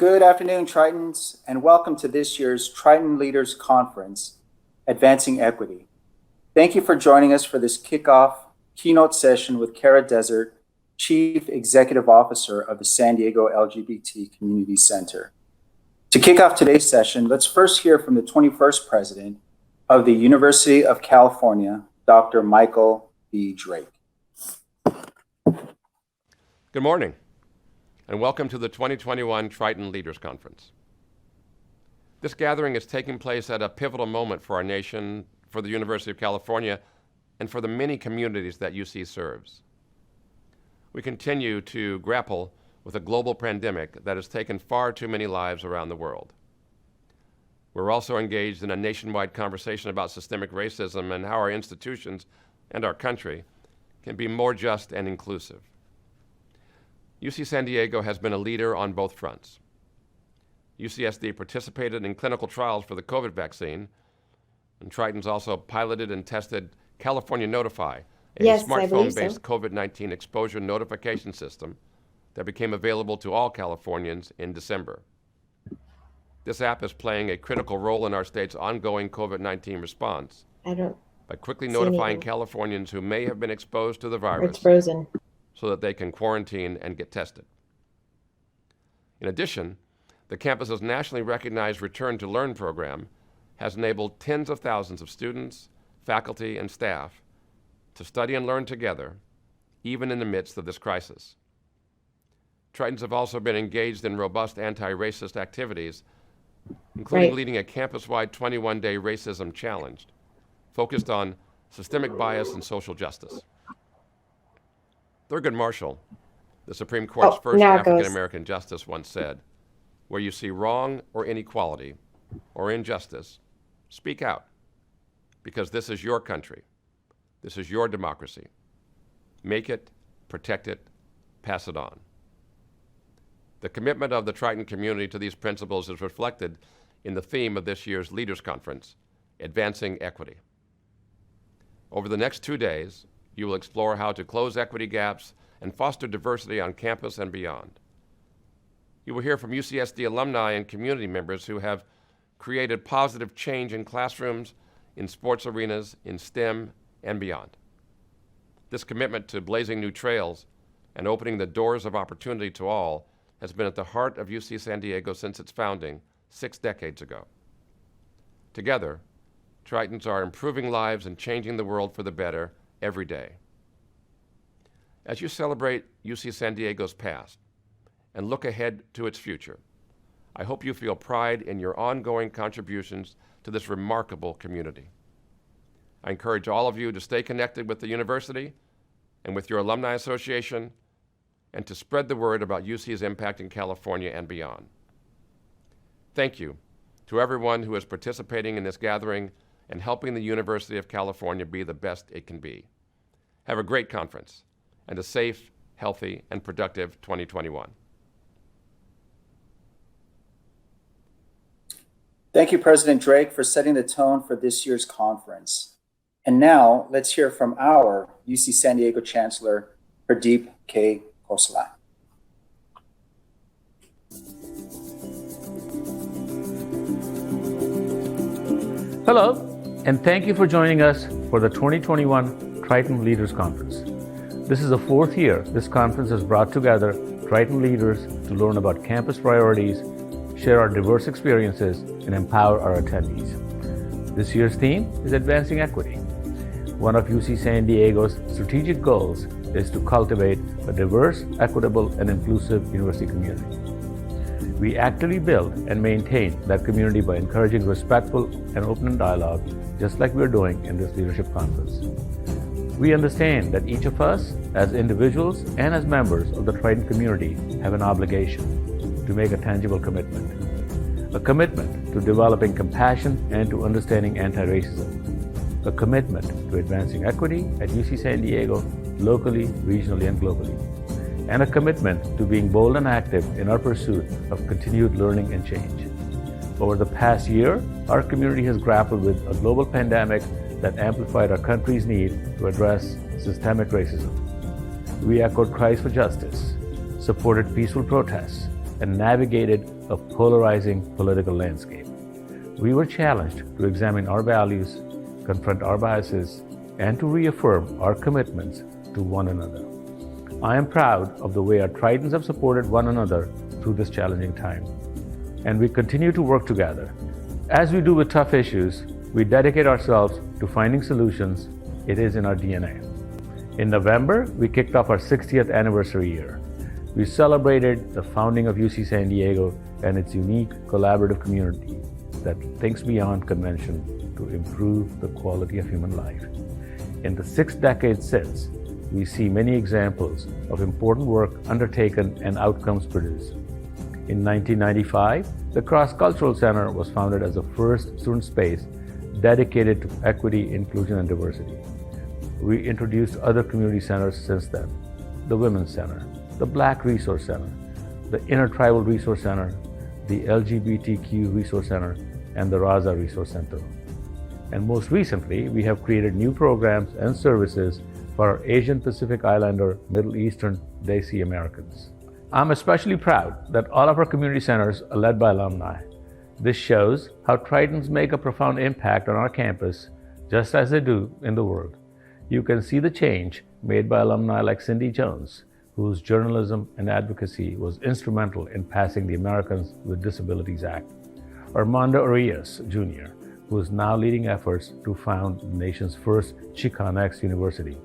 Good afternoon, Tritons, and welcome to this year's Triton Leaders Conference, Advancing Equity. Thank you for joining us for this kickoff keynote session with Cara Desert, Chief Executive Officer of the San Diego LGBT Community Center. To kick off today's session, let's first hear from the 21st President of the University of California, Dr. Michael B. Drake. Good morning, and welcome to the 2021 Triton Leaders Conference. This gathering is taking place at a pivotal moment for our nation, for the University of California, and for the many communities that UC serves. We continue to grapple with a global pandemic that has taken far too many lives around the world. We're also engaged in a nationwide conversation about systemic racism and how our institutions and our country can be more just and inclusive. UC San Diego has been a leader on both fronts. UCSD participated in clinical trials for the COVID vaccine, and Tritons also piloted and tested California Notify, a smartphone-based COVID-19 exposure notification system that became available to all Californians in December. This app is playing a critical role in our state's ongoing COVID-19 response by quickly notifying Californians who may have been exposed to the virus so that they can quarantine and get tested. In addition, the campus's nationally recognized Return to Learn program has enabled tens of thousands of students, faculty, and staff to study and learn together, even in the midst of this crisis. Tritons have also been engaged in robust anti-racist activities, including leading a campus-wide 21-day racism challenge focused on systemic bias and social justice. Thurgood Marshall, the Supreme Court's first African-American justice, once said, "Where you see wrong or inequality or injustice, speak out, because this is your country. This is your democracy. Make it, protect it, pass it on." The commitment of the Triton community to these principles is reflected in the theme of this year's Leaders Conference, Advancing Equity. Over the next 2 days, you will explore how to close equity gaps and foster diversity on campus and beyond. You will hear from UCSD alumni and community members who have created positive change in classrooms, in sports arenas, in STEM, and beyond. This commitment to blazing new trails and opening the doors of opportunity to all has been at the heart of UC San Diego since its founding 6 decades ago. Together, Tritons are improving lives and changing the world for the better every day. As you celebrate UC San Diego's past and look ahead to its future, I hope you feel pride in your ongoing contributions to this remarkable community. I encourage all of you to stay connected with the university and with your alumni association, and to spread the word about UC's impact in California and beyond. Thank you to everyone who is participating in this gathering and helping the University of California be the best it can be. Have a great conference and a safe, healthy, and productive 2021. Thank you, President Drake, for setting the tone for this year's conference. And now let's hear from our UC San Diego Chancellor, Pradeep K. Khosla. Hello, and thank you for joining us for the 2021 Triton Leaders Conference. This is the 4th year this conference has brought together Triton leaders to learn about campus priorities, share our diverse experiences, and empower our attendees. This year's theme is Advancing Equity. One of UC San Diego's strategic goals is to cultivate a diverse, equitable, and inclusive university community. We actively build and maintain that community by encouraging respectful and open dialogue, just like we're doing in this leadership conference. We understand that each of us, as individuals and as members of the Triton community, have an obligation to make a tangible commitment. A commitment to developing compassion and to understanding anti-racism. A commitment to advancing equity at UC San Diego, locally, regionally, and globally. And a commitment to being bold and active in our pursuit of continued learning and change. Over the past year, our community has grappled with a global pandemic that amplified our country's need to address systemic racism. We echoed cries for justice, supported peaceful protests, and navigated a polarizing political landscape. We were challenged to examine our values, confront our biases, and to reaffirm our commitments to one another. I am proud of the way our Tritons have supported one another through this challenging time, and we continue to work together. As we do with tough issues, we dedicate ourselves to finding solutions. It is in our DNA. In November, we kicked off our 60th anniversary year. We celebrated the founding of UC San Diego and its unique collaborative community that thinks beyond convention to improve the quality of human life. In the 6 decades since, we see many examples of important work undertaken and outcomes produced. In 1995, the Cross-Cultural Center was founded as the first student space dedicated to equity, inclusion, and diversity. We introduced other community centers since then: the Women's Center, the Black Resource Center, the Intertribal Resource Center, the LGBTQ Resource Center, and the Raza Resource Center. And most recently, we have created new programs and services for our Asian Pacific Islander, Middle Eastern, Desi Americans. I'm especially proud that all of our community centers are led by alumni. This shows how Tritons make a profound impact on our campus, just as they do in the world. You can see the change made by alumni like Cindy Jones, whose journalism and advocacy was instrumental in passing the Americans with Disabilities Act. Armando Arias, Jr., who is now leading efforts to found the nation's first Chicanx University.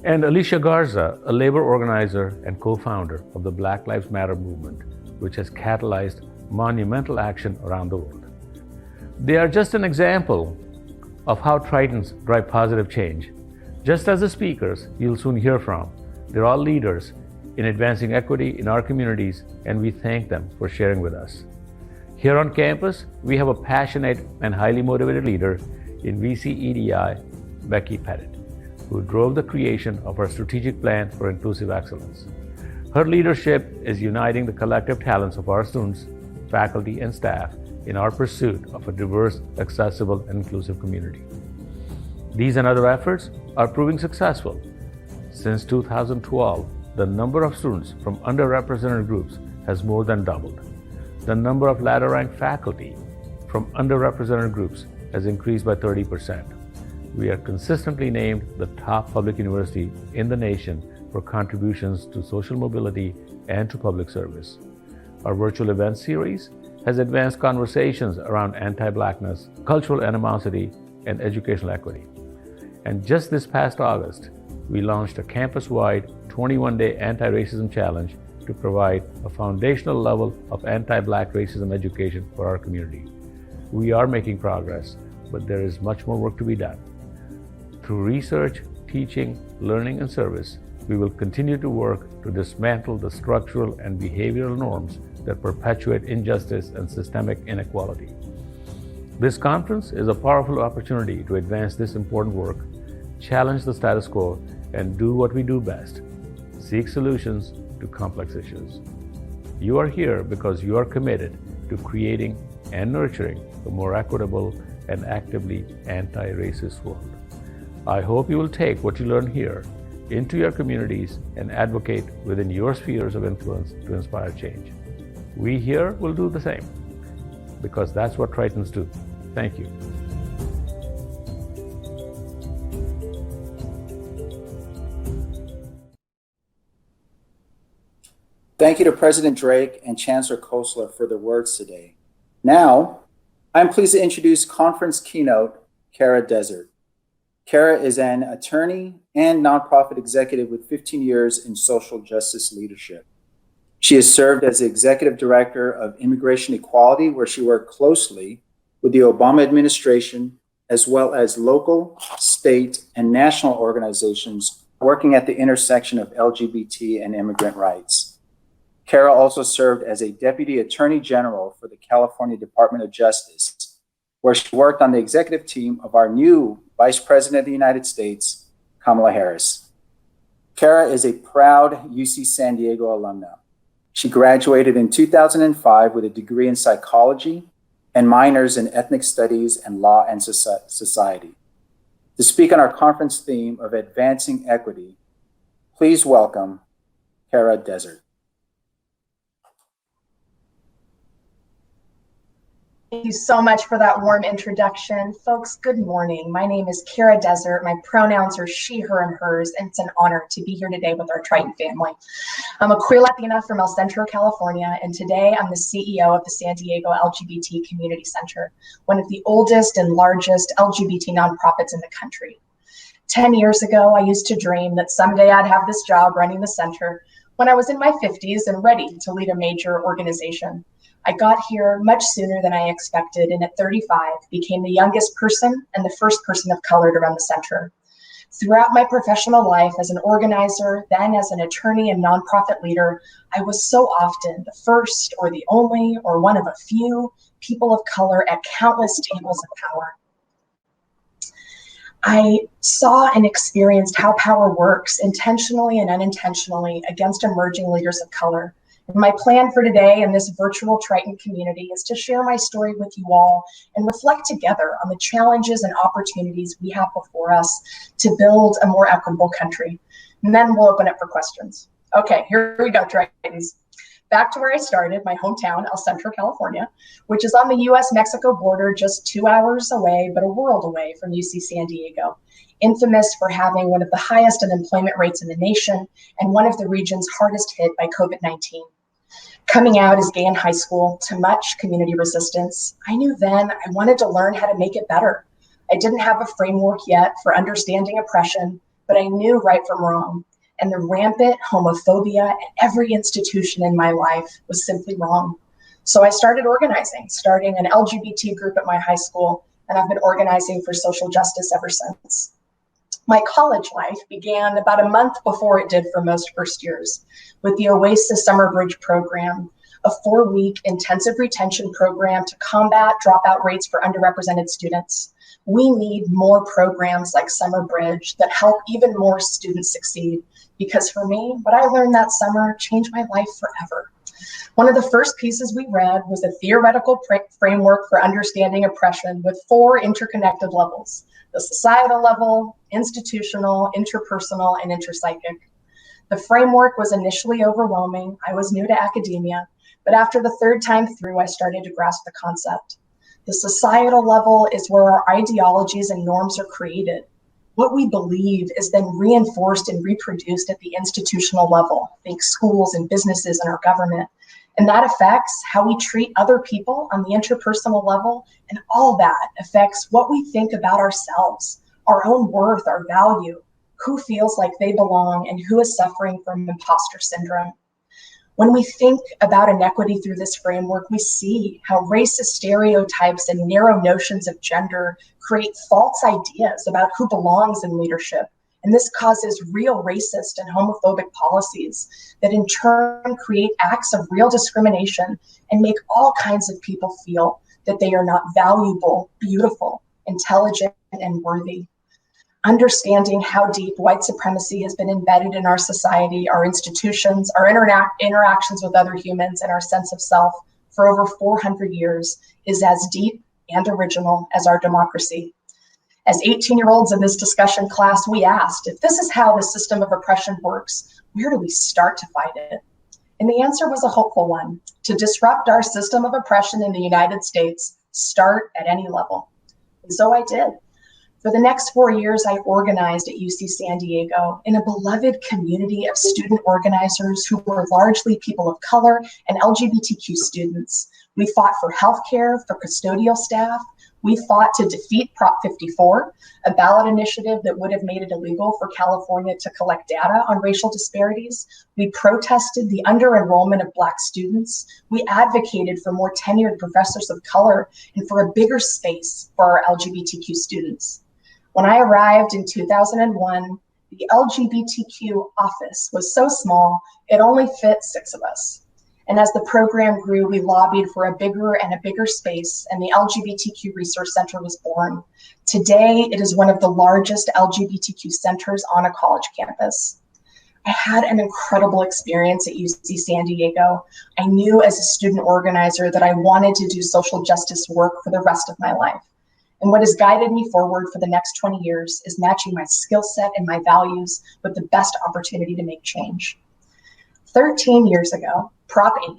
And Alicia Garza, a labor organizer and co-founder of the Black Lives Matter movement, which has catalyzed monumental action around the world. They are just an example of how Tritons drive positive change. Just as the speakers you'll soon hear from, they're all leaders in advancing equity in our communities, and we thank them for sharing with us. Here on campus, we have a passionate and highly motivated leader in VC EDI, Becky Pettit, who drove the creation of our strategic plan for inclusive excellence. Her leadership is uniting the collective talents of our students, faculty, and staff in our pursuit of a diverse, accessible, and inclusive community. These and other efforts are proving successful. Since 2012, the number of students from underrepresented groups has more than doubled. The number of ladder-ranked faculty from underrepresented groups has increased by 30%. We are consistently named the top public university in the nation for contributions to social mobility and to public service. Our virtual event series has advanced conversations around anti-Blackness, cultural animosity, and educational equity. And just this past August, we launched a campus-wide 21-day anti-racism challenge to provide a foundational level of anti-Black racism education for our community. We are making progress, but there is much more work to be done. Through research, teaching, learning, and service, we will continue to work to dismantle the structural and behavioral norms that perpetuate injustice and systemic inequality. This conference is a powerful opportunity to advance this important work, challenge the status quo, and do what we do best: seek solutions to complex issues. You are here because you are committed to creating and nurturing a more equitable and actively anti-racist world. I hope you will take what you learn here into your communities and advocate within your spheres of influence to inspire change. We here will do the same, because that's what Tritons do. Thank you. Thank you to President Drake and Chancellor Khosla for their words today. Now, I'm pleased to introduce conference keynote, Cara Desert. Cara is an attorney and nonprofit executive with 15 years in social justice leadership. She has served as the executive director of Immigration Equality, where she worked closely with the Obama administration, as well as local, state, and national organizations working at the intersection of LGBT and immigrant rights. Cara also served as a deputy attorney general for the California Department of Justice, where she worked on the executive team of our new Vice President of the United States, Kamala Harris. Cara is a proud UC San Diego alumna. She graduated in 2005 with a degree in psychology and minors in ethnic studies and law and society. To speak on our conference theme of advancing equity, please welcome Cara Desert. Thank you so much for that warm introduction. Folks, good morning. My name is Cara Desert. My pronouns are she, her, and hers, and it's an honor to be here today with our Triton family. I'm a queer Latina from El Centro, California, and today I'm the CEO of the San Diego LGBT Community Center, one of the oldest and largest LGBT nonprofits in the country. 10 years ago, I used to dream that someday I'd have this job running the center when I was in my 50s and ready to lead a major organization. I got here much sooner than I expected, and at 35, became the youngest person and the first person of color to run the center. Throughout my professional life as an organizer, then as an attorney and nonprofit leader, I was so often the first or the only or one of a few people of color at countless tables of power. I saw and experienced how power works intentionally and unintentionally against emerging leaders of color. My plan for today in this virtual Triton community is to share my story with you all and reflect together on the challenges and opportunities we have before us to build a more equitable country. And then we'll open it for questions. Okay, here we go, Tritons. Back to where I started, my hometown, El Centro, California, which is on the US-Mexico border, just 2 hours away, but a world away from UC San Diego. Infamous for having one of the highest unemployment rates in the nation and one of the regions hardest hit by COVID-19. Coming out as gay in high school to much community resistance, I knew then I wanted to learn how to make it better. I didn't have a framework yet for understanding oppression, but I knew right from wrong. And the rampant homophobia at every institution in my life was simply wrong. So I started organizing, starting an LGBT group at my high school, and I've been organizing for social justice ever since. My college life began about a month before it did for most first years with the Oasis Summer Bridge program, a 4-week intensive retention program to combat dropout rates for underrepresented students. We need more programs like Summer Bridge that help even more students succeed, because for me, what I learned that summer changed my life forever. One of the first pieces we read was a theoretical framework for understanding oppression with 4 interconnected levels: the societal level, institutional, interpersonal, and interpsychic. The framework was initially overwhelming. I was new to academia, but after the 3rd time through, I started to grasp the concept. The societal level is where our ideologies and norms are created. What we believe is then reinforced and reproduced at the institutional level, think schools and businesses and our government. And that affects how we treat other people on the interpersonal level, and all that affects what we think about ourselves, our own worth, our value, who feels like they belong, and who is suffering from imposter syndrome. When we think about inequity through this framework, we see how racist stereotypes and narrow notions of gender create false ideas about who belongs in leadership. And this causes real racist and homophobic policies that in turn create acts of real discrimination and make all kinds of people feel that they are not valuable, beautiful, intelligent, and worthy. Understanding how deep white supremacy has been embedded in our society, our institutions, our interactions with other humans, and our sense of self for over 400 years is as deep and original as our democracy. As 18-year-olds in this discussion class, we asked, if this is how the system of oppression works, where do we start to fight it? And the answer was a hopeful one: to disrupt our system of oppression in the United States, start at any level. And so I did. For the next 4 years, I organized at UC San Diego in a beloved community of student organizers who were largely people of color and LGBTQ students. We fought for healthcare, for custodial staff. We fought to defeat Prop 54, a ballot initiative that would have made it illegal for California to collect data on racial disparities. We protested the under-enrollment of Black students. We advocated for more tenured professors of color and for a bigger space for our LGBTQ students. When I arrived in 2001, the LGBTQ office was so small, it only fit 6 of us. And as the program grew, we lobbied for a bigger space, and the LGBTQ Resource Center was born. Today, it is one of the largest LGBTQ centers on a college campus. I had an incredible experience at UC San Diego. I knew as a student organizer that I wanted to do social justice work for the rest of my life. And what has guided me forward for the next 20 years is matching my skill set and my values with the best opportunity to make change. 13 years ago, Prop 8,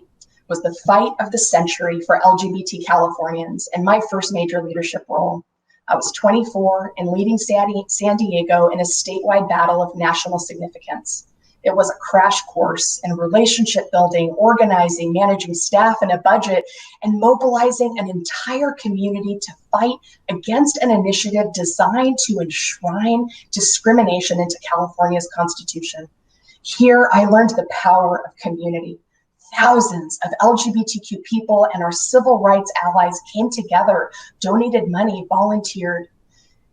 was the fight of the century for LGBT Californians and my first major leadership role. I was 24 and leading San Diego in a statewide battle of national significance. It was a crash course in relationship building, organizing, managing staff and a budget, and mobilizing an entire community to fight against an initiative designed to enshrine discrimination into California's Constitution. Here, I learned the power of community. Thousands of LGBTQ people and our civil rights allies came together, donated money, volunteered.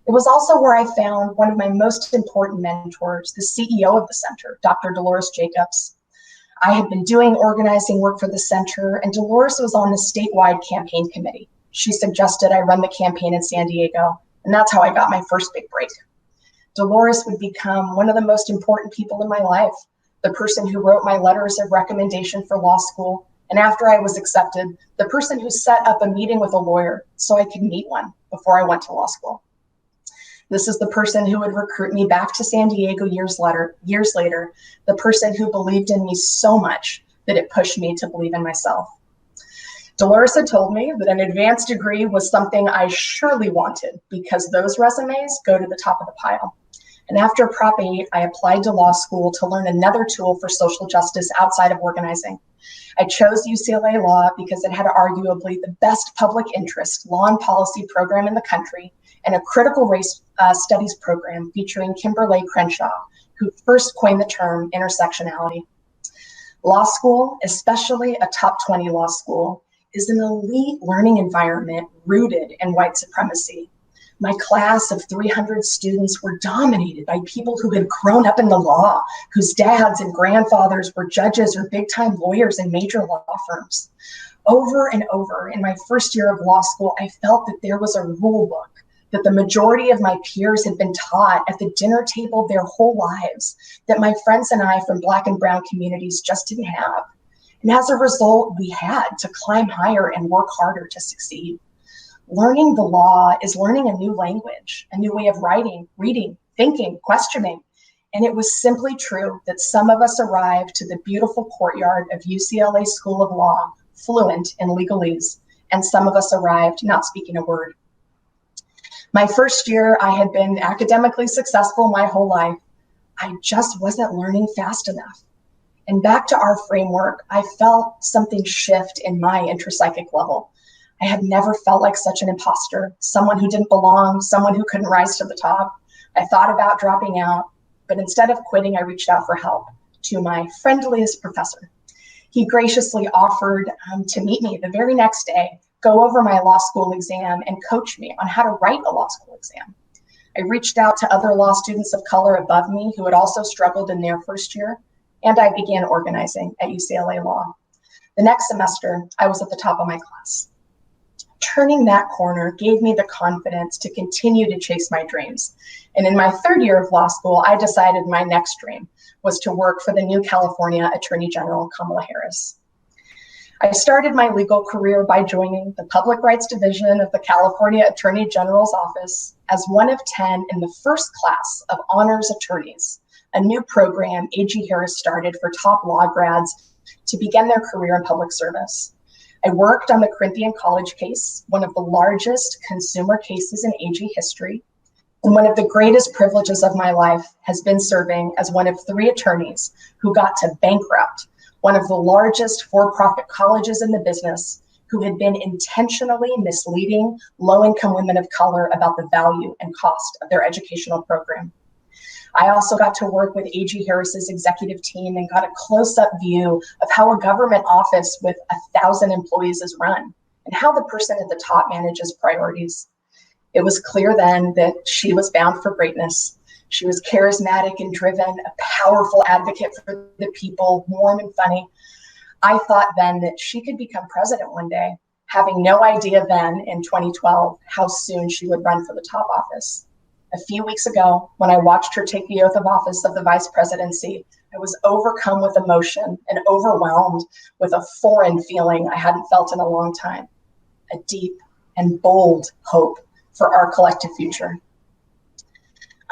It was also where I found one of my most important mentors, the CEO of the center, Dr. Dolores Jacobs. I had been doing organizing work for the center, and Dolores was on the statewide campaign committee. She suggested I run the campaign in San Diego, and that's how I got my first big break. Dolores would become one of the most important people in my life, the person who wrote my letters of recommendation for law school, and after I was accepted, the person who set up a meeting with a lawyer so I could meet one before I went to law school. This is the person who would recruit me back to San Diego years later, the person who believed in me so much that it pushed me to believe in myself. Dolores had told me that an advanced degree was something I surely wanted because those resumes go to the top of the pile. And after Prop 8, I applied to law school to learn another tool for social justice outside of organizing. I chose UCLA Law because it had arguably the best public interest law and policy program in the country and a critical race studies program featuring Kimberly Crenshaw, who first coined the term intersectionality. Law school, especially a top 20 law school, is an elite learning environment rooted in white supremacy. My class of 300 students were dominated by people who had grown up in the law, whose dads and grandfathers were judges or big-time lawyers in major law firms. Over and over in my first year of law school, I felt that there was a rule book that the majority of my peers had been taught at the dinner table their whole lives, that my friends and I from Black and brown communities just didn't have. And as a result, we had to climb higher and work harder to succeed. Learning the law is learning a new language, a new way of writing, reading, thinking, questioning. And it was simply true that some of us arrived to the beautiful courtyard of UCLA School of Law fluent in legalese, and some of us arrived not speaking a word. My first year, I had been academically successful my whole life. I just wasn't learning fast enough. And back to our framework, I felt something shift in my intrapsychic level. I had never felt like such an imposter, someone who didn't belong, someone who couldn't rise to the top. I thought about dropping out, but instead of quitting, I reached out for help to my friendliest professor. He graciously offered to meet me the very next day, go over my law school exam, and coach me on how to write a law school exam. I reached out to other law students of color above me who had also struggled in their first year, and I began organizing at UCLA Law. The next semester, I was at the top of my class. Turning that corner gave me the confidence to continue to chase my dreams. And in my third year of law school, I decided my next dream was to work for the new California Attorney General, Kamala Harris. I started my legal career by joining the Public Rights Division of the California Attorney General's office as one of 10 in the first class of honors attorneys, a new program AG Harris started for top law grads to begin their career in public service. I worked on the Corinthian College case, one of the largest consumer cases in AG history. And one of the greatest privileges of my life has been serving as one of 3 attorneys who got to bankrupt one of the largest for-profit colleges in the business, who had been intentionally misleading low-income women of color about the value and cost of their educational program. I also got to work with AG Harris's executive team and got a close-up view of how a government office with 1,000 employees is run and how the person at the top manages priorities. It was clear then that she was bound for greatness. She was charismatic and driven, a powerful advocate for the people, warm and funny. I thought then that she could become president one day, having no idea then in 2012 how soon she would run for the top office. A few weeks ago, when I watched her take the oath of office of the vice presidency, I was overcome with emotion and overwhelmed with a foreign feeling I hadn't felt in a long time, a deep and bold hope for our collective future.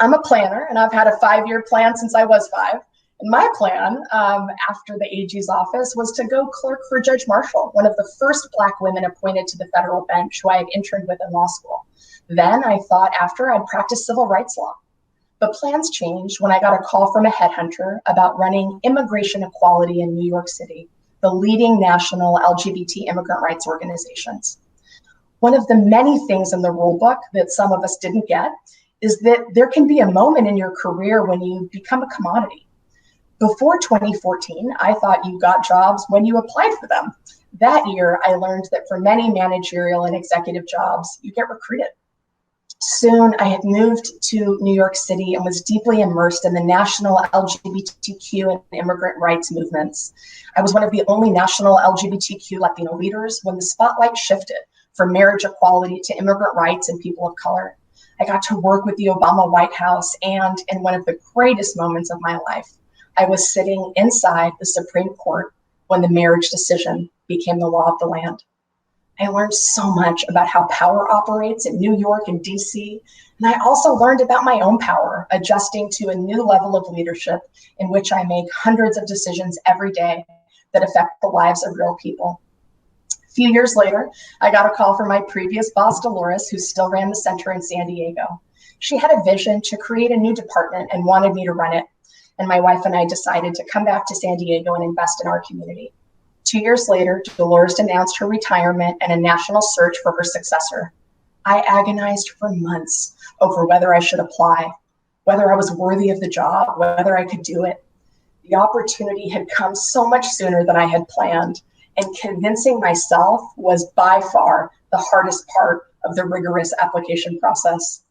I'm a planner, and I've had a 5-year plan since I was 5. And my plan after the AG's office was to go clerk for Judge Marshall, one of the first Black women appointed to the federal bench who I had interned with in law school. Then I thought after I'd practice civil rights law. But plans changed when I got a call from a headhunter about running immigration equality in New York City, the leading national LGBT immigrant rights organizations. One of the many things in the rule book that some of us didn't get is that there can be a moment in your career when you become a commodity. Before 2014, I thought you got jobs when you applied for them. That year, I learned that for many managerial and executive jobs, you get recruited. Soon, I had moved to New York City and was deeply immersed in the national LGBTQ and immigrant rights movements. I was one of the only national LGBTQ Latino leaders when the spotlight shifted from marriage equality to immigrant rights and people of color. I got to work with the Obama White House, and in one of the greatest moments of my life, I was sitting inside the Supreme Court when the marriage decision became the law of the land. I learned so much about how power operates in New York and DC, and I also learned about my own power, adjusting to a new level of leadership in which I make hundreds of decisions every day that affect the lives of real people. A few years later, I got a call from my previous boss, Dolores, who still ran the center in San Diego. She had a vision to create a new department and wanted me to run it. And my wife and I decided to come back to San Diego and invest in our community. 2 years later, Dolores announced her retirement and a national search for her successor. I agonized for months over whether I should apply, whether I was worthy of the job, whether I could do it. The opportunity had come so much sooner than I had planned, and convincing myself was by far the hardest part of the rigorous application process.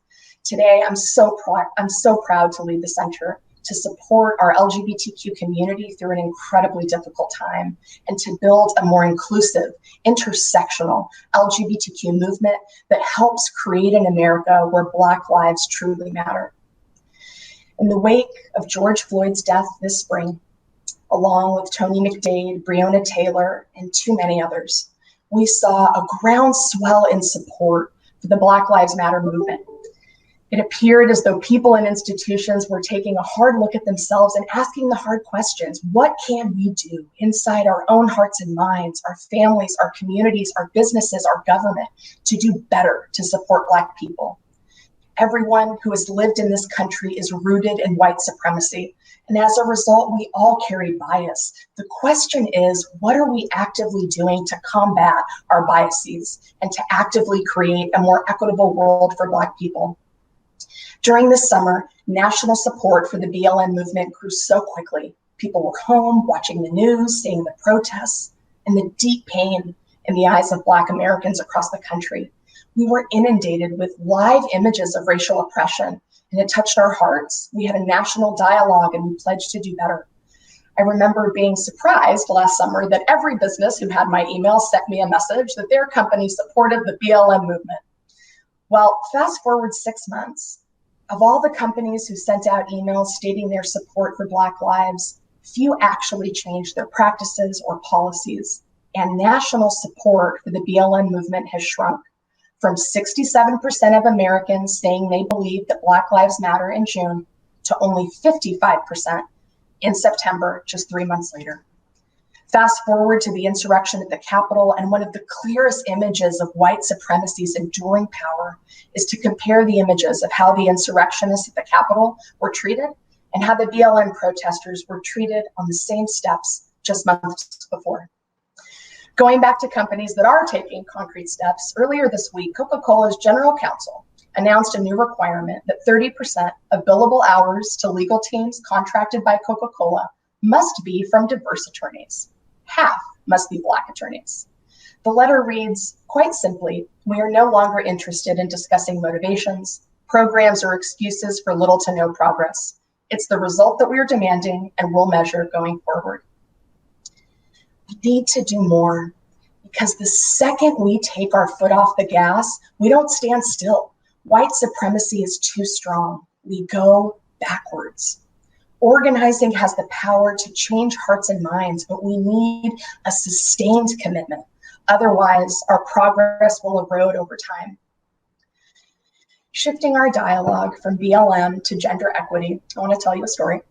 Today, I'm so proud to lead the center, to support our LGBTQ community through an incredibly difficult time, and to build a more inclusive, intersectional LGBTQ movement that helps create an America where Black lives truly matter. In the wake of George Floyd's death this spring, along with Tony McDade, Breonna Taylor, and too many others, we saw a groundswell in support for the Black Lives Matter movement. It appeared as though people and institutions were taking a hard look at themselves and asking the hard questions. What can we do inside our own hearts and minds, our families, our communities, our businesses, our government, to do better to support Black people? Everyone who has lived in this country is rooted in white supremacy. And as a result, we all carry bias. The question is, what are we actively doing to combat our biases and to actively create a more equitable world for Black people? During this summer, national support for the BLM movement grew so quickly. People were home, watching the news, seeing the protests, and the deep pain in the eyes of Black Americans across the country. We were inundated with live images of racial oppression, and it touched our hearts. We had a national dialogue, and we pledged to do better. I remember being surprised last summer that every business who had my email sent me a message that their company supported the BLM movement. Well, fast forward 6 months. Of all the companies who sent out emails stating their support for Black lives, few actually changed their practices or policies, and national support for the BLM movement has shrunk from 67% of Americans saying they believe that Black Lives Matter in June to only 55% in September, just 3 months later. Fast forward to the insurrection at the Capitol, and one of the clearest images of white supremacy's enduring power is to compare the images of how the insurrectionists at the Capitol were treated and how the BLM protesters were treated on the same steps just months before. Going back to companies that are taking concrete steps, earlier this week, Coca-Cola's general counsel announced a new requirement that 30% of billable hours to legal teams contracted by Coca-Cola must be from diverse attorneys. Half must be Black attorneys. The letter reads, quite simply, we are no longer interested in discussing motivations, programs, or excuses for little to no progress. It's the result that we are demanding and will measure going forward. We need to do more, because the second we take our foot off the gas, we don't stand still. White supremacy is too strong. We go backwards. Organizing has the power to change hearts and minds, but we need a sustained commitment. Otherwise, our progress will erode over time. Shifting our dialogue from BLM to gender equity, I want to tell you a story.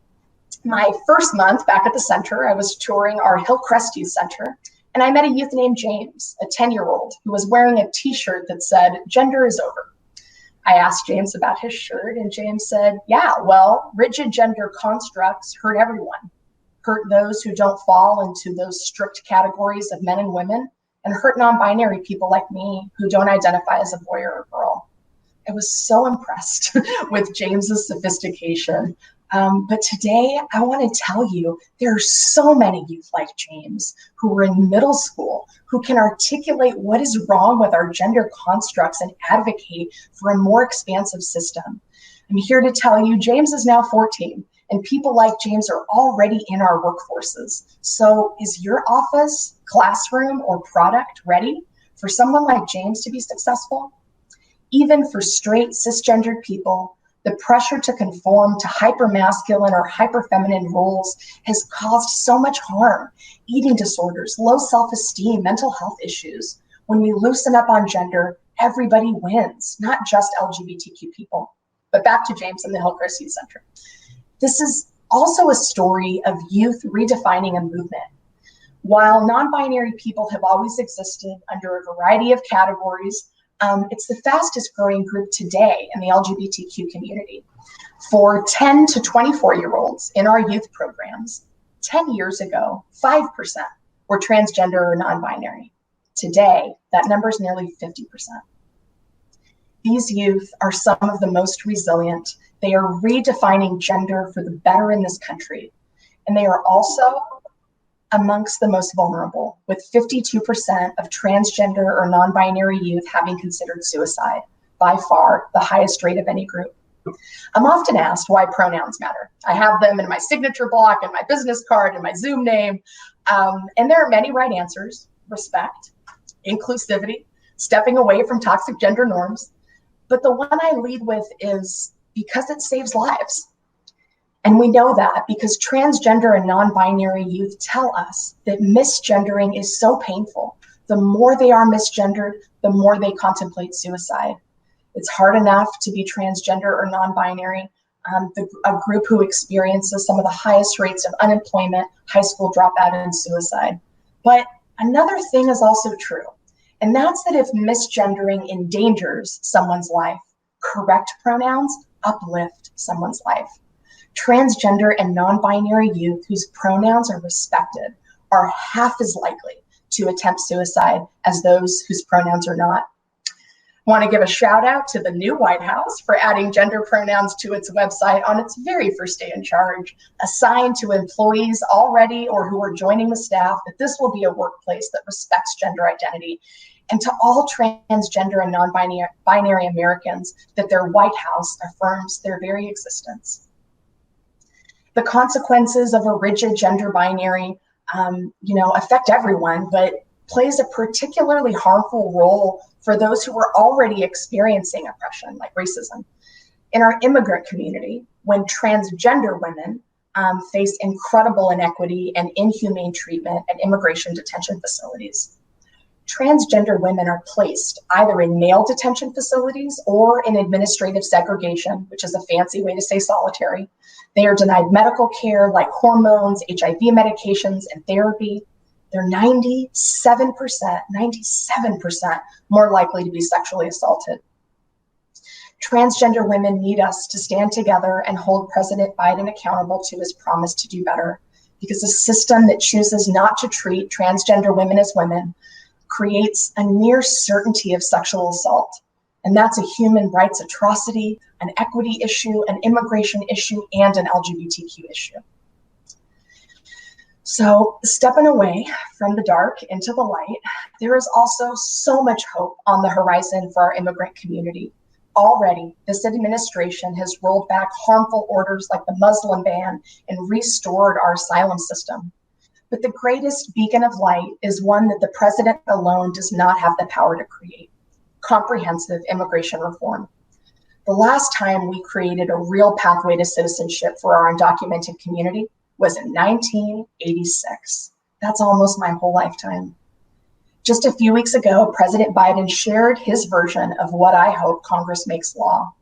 My first month back at the center, I was touring our Hillcrest Youth Center, and I met a youth named James, a 10-year-old, who was wearing a t-shirt that said, "Gender is over." I asked James about his shirt, and James said, "Yeah, well, rigid gender constructs hurt everyone, hurt those who don't fall into those strict categories of men and women, and hurt non-binary people like me who don't identify as a boy or a girl." I was so impressed with James's sophistication. But today, I want to tell you, there are so many youth like James who are in middle school who can articulate what is wrong with our gender constructs and advocate for a more expansive system. I'm here to tell you, James is now 14, and people like James are already in our workforces. So is your office, classroom, or product ready for someone like James to be successful? Even for straight cisgendered people, the pressure to conform to hypermasculine or hyperfeminine roles has caused so much harm: eating disorders, low self-esteem, mental health issues. When we loosen up on gender, everybody wins, not just LGBTQ people. But back to James and the Hillcrest Youth Center. This is also a story of youth redefining a movement. While non-binary people have always existed under a variety of categories, it's the fastest growing group today in the LGBTQ community. For 10 to 24-year-olds in our youth programs, 10 years ago, 5% were transgender or non-binary. Today, that number is nearly 50%. These youth are some of the most resilient. They are redefining gender for the better in this country. And they are also amongst the most vulnerable, with 52% of transgender or non-binary youth having considered suicide, by far the highest rate of any group. I'm often asked why pronouns matter. I have them in my signature block, and my business card, and my Zoom name, and there are many right answers: respect, inclusivity, stepping away from toxic gender norms. But the one I lead with is because it saves lives. And we know that because transgender and non-binary youth tell us that misgendering is so painful. The more they are misgendered, the more they contemplate suicide. It's hard enough to be transgender or non-binary, a group who experiences some of the highest rates of unemployment, high school dropout, and suicide. But another thing is also true, and that's that if misgendering endangers someone's life, correct pronouns uplift someone's life. Transgender and non-binary youth whose pronouns are respected are half as likely to attempt suicide as those whose pronouns are not. I want to give a shout out to the new White House for adding gender pronouns to its website on its very first day in charge, a sign to employees already or who are joining the staff that this will be a workplace that respects gender identity, and to all transgender and non-binary Americans that their White House affirms their very existence. The consequences of a rigid gender binary, affect everyone, but plays a particularly harmful role for those who are already experiencing oppression, like racism. In our immigrant community, when transgender women face incredible inequity and inhumane treatment at immigration detention facilities. Transgender women are placed either in male detention facilities or in administrative segregation, which is a fancy way to say solitary. They are denied medical care like hormones, HIV medications, and therapy. They're 97% more likely to be sexually assaulted. Transgender women need us to stand together and hold President Biden accountable to his promise to do better, because a system that chooses not to treat transgender women as women creates a near certainty of sexual assault. And that's a human rights atrocity, an equity issue, an immigration issue, and an LGBTQ issue. So stepping away from the dark into the light, there is also so much hope on the horizon for our immigrant community. Already, this administration has rolled back harmful orders like the Muslim ban and restored our asylum system. But the greatest beacon of light is one that the president alone does not have the power to create: comprehensive immigration reform. The last time we created a real pathway to citizenship for our undocumented community was in 1986. That's almost my whole lifetime. Just a few weeks ago, President Biden shared his version of what I hope Congress makes law: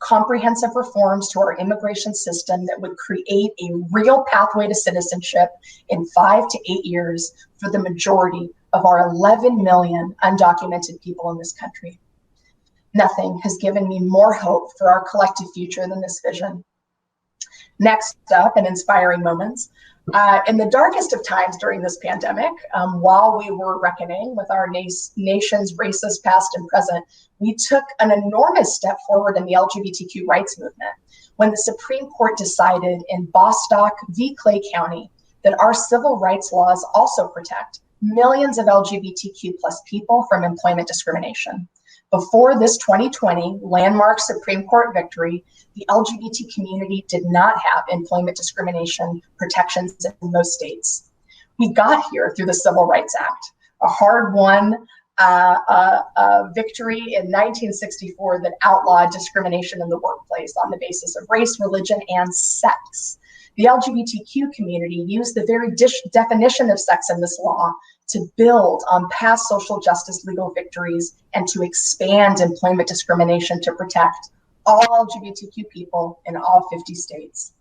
comprehensive reforms to our immigration system that would create a real pathway to citizenship in 5 to 8 years for the majority of our 11 million undocumented people in this country. Nothing has given me more hope for our collective future than this vision. Next up, in inspiring moments, in the darkest of times during this pandemic, while we were reckoning with our nation's racist past and present, we took an enormous step forward in the LGBTQ rights movement when the Supreme Court decided in Bostock v. Clay County that our civil rights laws also protect millions of LGBTQ plus people from employment discrimination. Before this 2020 landmark Supreme Court victory, the LGBT community did not have employment discrimination protections in most states. We got here through the Civil Rights Act, a hard-won victory in 1964 that outlawed discrimination in the workplace on the basis of race, religion, and sex. The LGBTQ community used the very definition of sex in this law to build on past social justice legal victories and to expand employment discrimination to protect all LGBTQ people in all 50 states.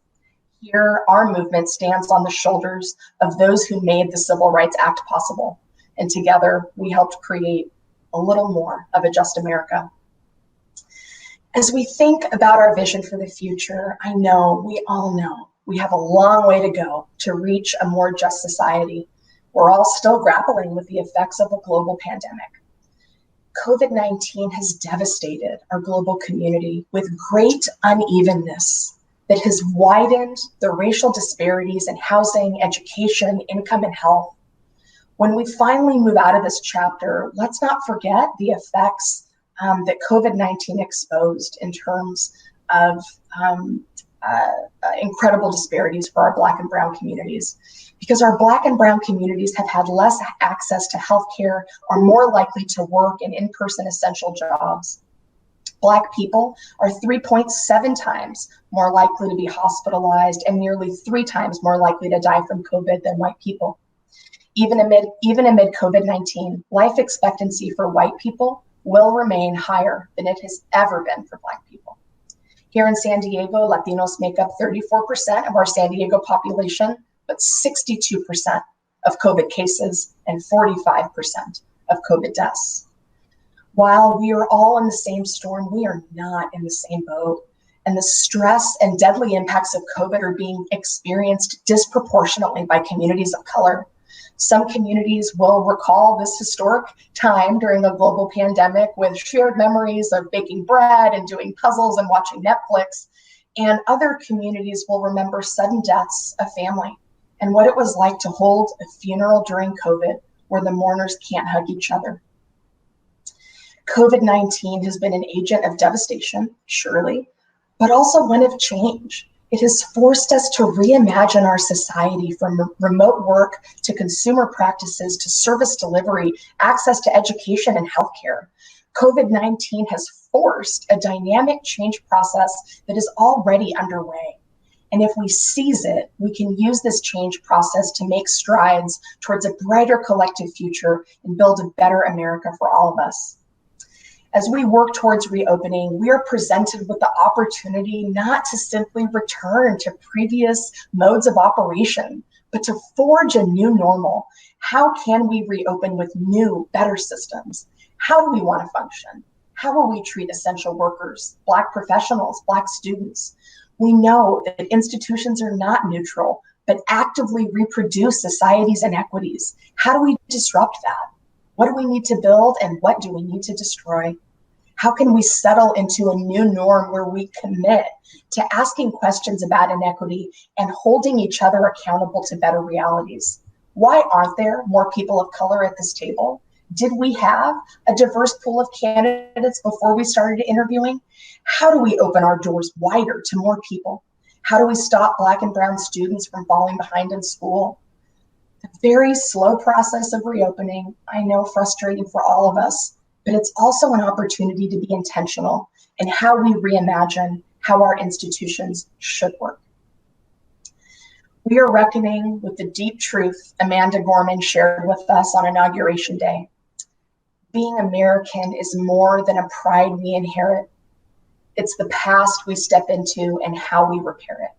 Here, our movement stands on the shoulders of those who made the Civil Rights Act possible. And together, we helped create a little more of a just America. As we think about our vision for the future, I know, we all know, we have a long way to go to reach a more just society. We're all still grappling with the effects of a global pandemic. COVID-19 has devastated our global community with great unevenness that has widened the racial disparities in housing, education, income, and health. When we finally move out of this chapter, let's not forget the effects that COVID-19 exposed in terms of incredible disparities for our Black and Brown communities. Because our Black and Brown communities have had less access to healthcare, are more likely to work in in-person essential jobs. Black people are 3.7 times more likely to be hospitalized and nearly 3 times more likely to die from COVID than white people. Even amid COVID-19, life expectancy for white people will remain higher than it has ever been for Black people. Here in San Diego, Latinos make up 34% of our San Diego population, but 62% of COVID cases and 45% of COVID deaths. While we are all in the same storm, we are not in the same boat. And the stress and deadly impacts of COVID are being experienced disproportionately by communities of color. Some communities will recall this historic time during a global pandemic with shared memories of baking bread and doing puzzles and watching Netflix. And other communities will remember sudden deaths of family and what it was like to hold a funeral during COVID where the mourners can't hug each other. COVID-19 has been an agent of devastation, surely, but also one of change. It has forced us to reimagine our society from remote work to consumer practices to service delivery, access to education and healthcare. COVID-19 has forced a dynamic change process that is already underway. And if we seize it, we can use this change process to make strides towards a brighter collective future and build a better America for all of us. As we work towards reopening, we are presented with the opportunity not to simply return to previous modes of operation, but to forge a new normal. How can we reopen with new, better systems? How do we want to function? How will we treat essential workers, Black professionals, Black students? We know that institutions are not neutral, but actively reproduce society's inequities. How do we disrupt that? What do we need to build and what do we need to destroy? How can we settle into a new norm where we commit to asking questions about inequity and holding each other accountable to better realities? Why aren't there more people of color at this table? Did we have a diverse pool of candidates before we started interviewing? How do we open our doors wider to more people? How do we stop Black and Brown students from falling behind in school? The very slow process of reopening, I know, frustrating for all of us, but it's also an opportunity to be intentional in how we reimagine how our institutions should work. We are reckoning with the deep truth Amanda Gorman shared with us on Inauguration Day. Being American is more than a pride we inherit. It's the past we step into and how we repair it.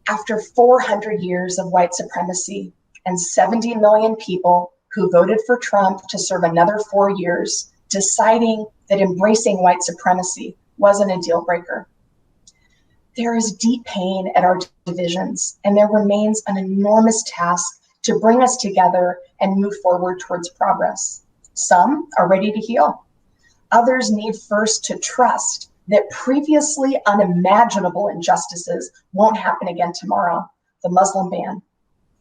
After 400 years of white supremacy and 70 million people who voted for Trump to serve another 4 years, deciding that embracing white supremacy wasn't a deal breaker. There is deep pain at our divisions, and there remains an enormous task to bring us together and move forward towards progress. Some are ready to heal. Others need first to trust that previously unimaginable injustices won't happen again tomorrow. The Muslim ban,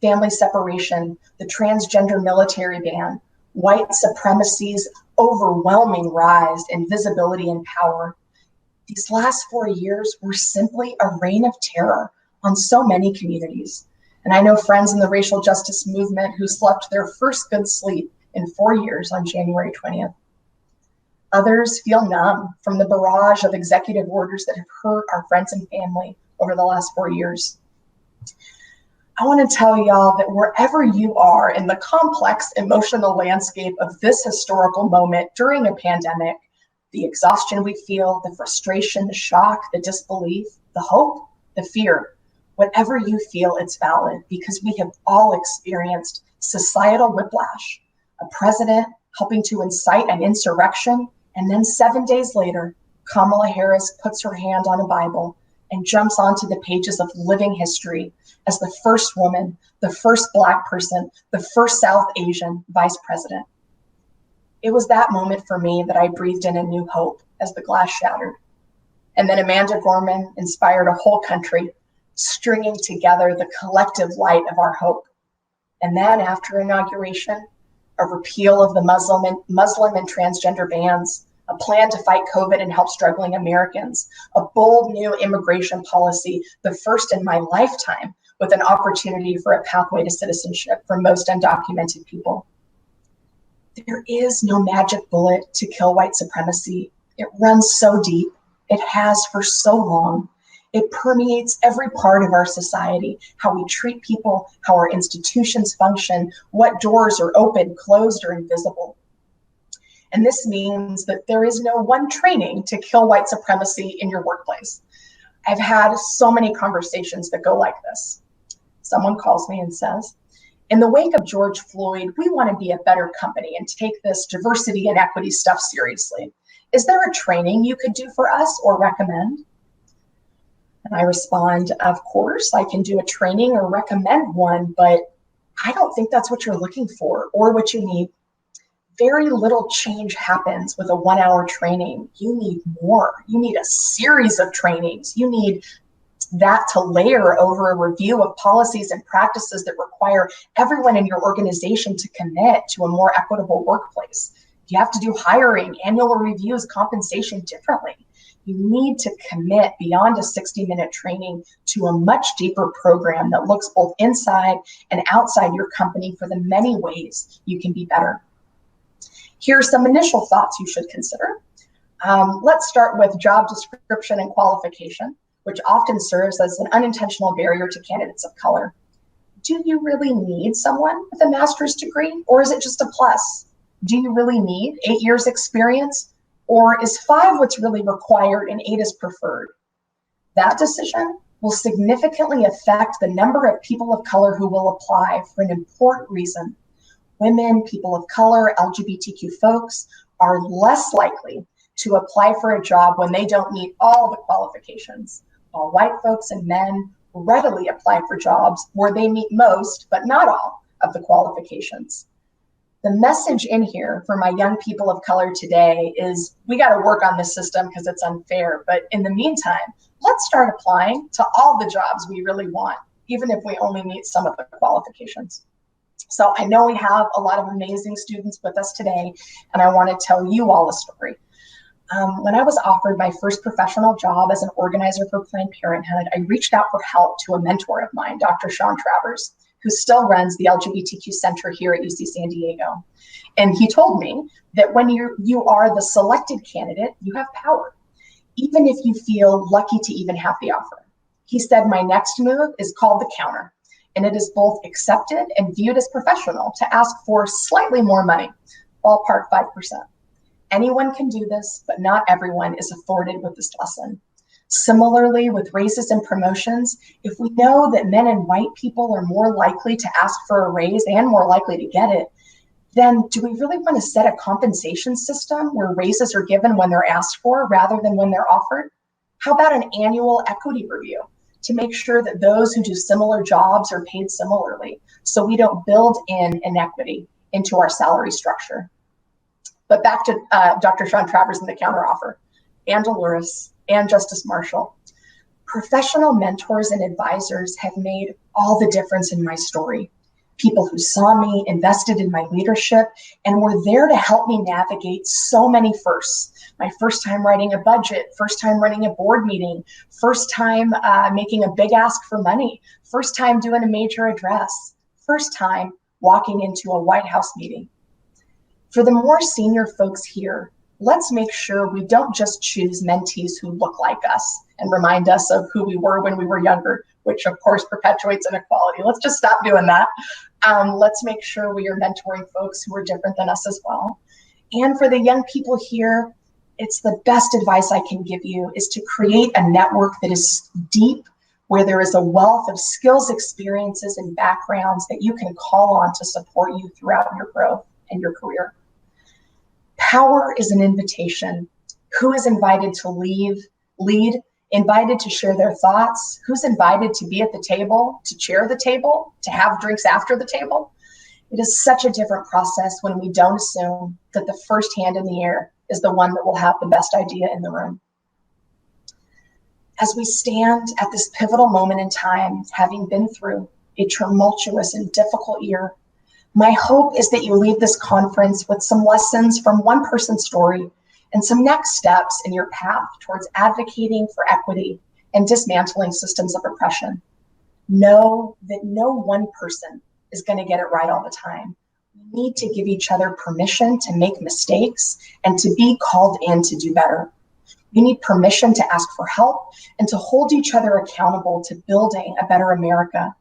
family separation, the transgender military ban, white supremacy's overwhelming rise in visibility and power. These last 4 years were simply a reign of terror on so many communities. And I know friends in the racial justice movement who slept their first good sleep in 4 years on January 20th. Others feel numb from the barrage of executive orders that have hurt our friends and family over the last 4 years. I want to tell y'all that wherever you are in the complex emotional landscape of this historical moment during a pandemic, the exhaustion we feel, the frustration, the shock, the disbelief, the hope, the fear, whatever you feel, it's valid, because we have all experienced societal whiplash, a president helping to incite an insurrection, and then 7 days later, Kamala Harris puts her hand on a Bible and jumps onto the pages of living history as the first woman, the first Black person, the first South Asian vice president. It was that moment for me that I breathed in a new hope as the glass shattered. And then Amanda Gorman inspired a whole country, stringing together the collective light of our hope. And then after inauguration, a repeal of the Muslim and transgender bans, a plan to fight COVID and help struggling Americans, a bold new immigration policy, the first in my lifetime, with an opportunity for a pathway to citizenship for most undocumented people. There is no magic bullet to kill white supremacy. It runs so deep. It has for so long. It permeates every part of our society, how we treat people, how our institutions function, what doors are open, closed, or invisible. And this means that there is no one training to kill white supremacy in your workplace. I've had so many conversations that go like this. Someone calls me and says, in the wake of George Floyd, we want to be a better company and take this diversity and equity stuff seriously. Is there a training you could do for us or recommend? And I respond, of course, I can do a training or recommend one, but I don't think that's what you're looking for or what you need. Very little change happens with a 1 hour training. You need more. You need a series of trainings. You need that to layer over a review of policies and practices that require everyone in your organization to commit to a more equitable workplace. You have to do hiring, annual reviews, compensation differently. You need to commit beyond a 60-minute training to a much deeper program that looks both inside and outside your company for the many ways you can be better. Here are some initial thoughts you should consider. Let's start with job description and qualification, which often serves as an unintentional barrier to candidates of color. Do you really need someone with a master's degree, or is it just a plus? Do you really need 8 years experience? Or is 5 what's really required and 8 is preferred? That decision will significantly affect the number of people of color who will apply for an important reason. Women, people of color, LGBTQ folks are less likely to apply for a job when they don't meet all the qualifications, while white folks and men readily apply for jobs where they meet most, but not all, of the qualifications. The message in here for my young people of color today is we got to work on this system because it's unfair. But in the meantime, let's start applying to all the jobs we really want, even if we only meet some of the qualifications. So I know we have a lot of amazing students with us today, and I want to tell you all a story. When I was offered my first professional job as an organizer for Planned Parenthood, I reached out for help to a mentor of mine, Dr. Sean Travers, who still runs the LGBTQ Center here at UC San Diego. And he told me that when you are the selected candidate, you have power, even if you feel lucky to even have the offer. He said, my next move is called the counter, and it is both accepted and viewed as professional to ask for slightly more money, ballpark 5%. Anyone can do this, but not everyone is afforded with this lesson. Similarly, with raises and promotions, if we know that men and white people are more likely to ask for a raise and more likely to get it, then do we really want to set a compensation system where raises are given when they're asked for rather than when they're offered? How about an annual equity review to make sure that those who do similar jobs are paid similarly, so we don't build in inequity into our salary structure? But back to Dr. Sean Travers and the counteroffer, and Dolores, and Justice Marshall. Professional mentors and advisors have made all the difference in my story. People who saw me, invested in my leadership, and were there to help me navigate so many firsts. My first time writing a budget, first time running a board meeting, first time making a big ask for money, first time doing a major address, first time walking into a White House meeting. For the more senior folks here, let's make sure we don't just choose mentees who look like us and remind us of who we were when we were younger, which of course perpetuates inequality. Let's just stop doing that. Let's make sure we are mentoring folks who are different than us as well. And for the young people here, it's the best advice I can give you is to create a network that is deep, where there is a wealth of skills, experiences, and backgrounds that you can call on to support you throughout your growth and your career. Power is an invitation. Who is invited to lead, invited to share their thoughts? Who's invited to be at the table, to chair the table, to have drinks after the table? It is such a different process when we don't assume that the first hand in the air is the one that will have the best idea in the room. As we stand at this pivotal moment in time, having been through a tumultuous and difficult year, my hope is that you leave this conference with some lessons from one person's story and some next steps in your path towards advocating for equity and dismantling systems of oppression. Know that no one person is going to get it right all the time. We need to give each other permission to make mistakes and to be called in to do better. We need permission to ask for help and to hold each other accountable to building a better America.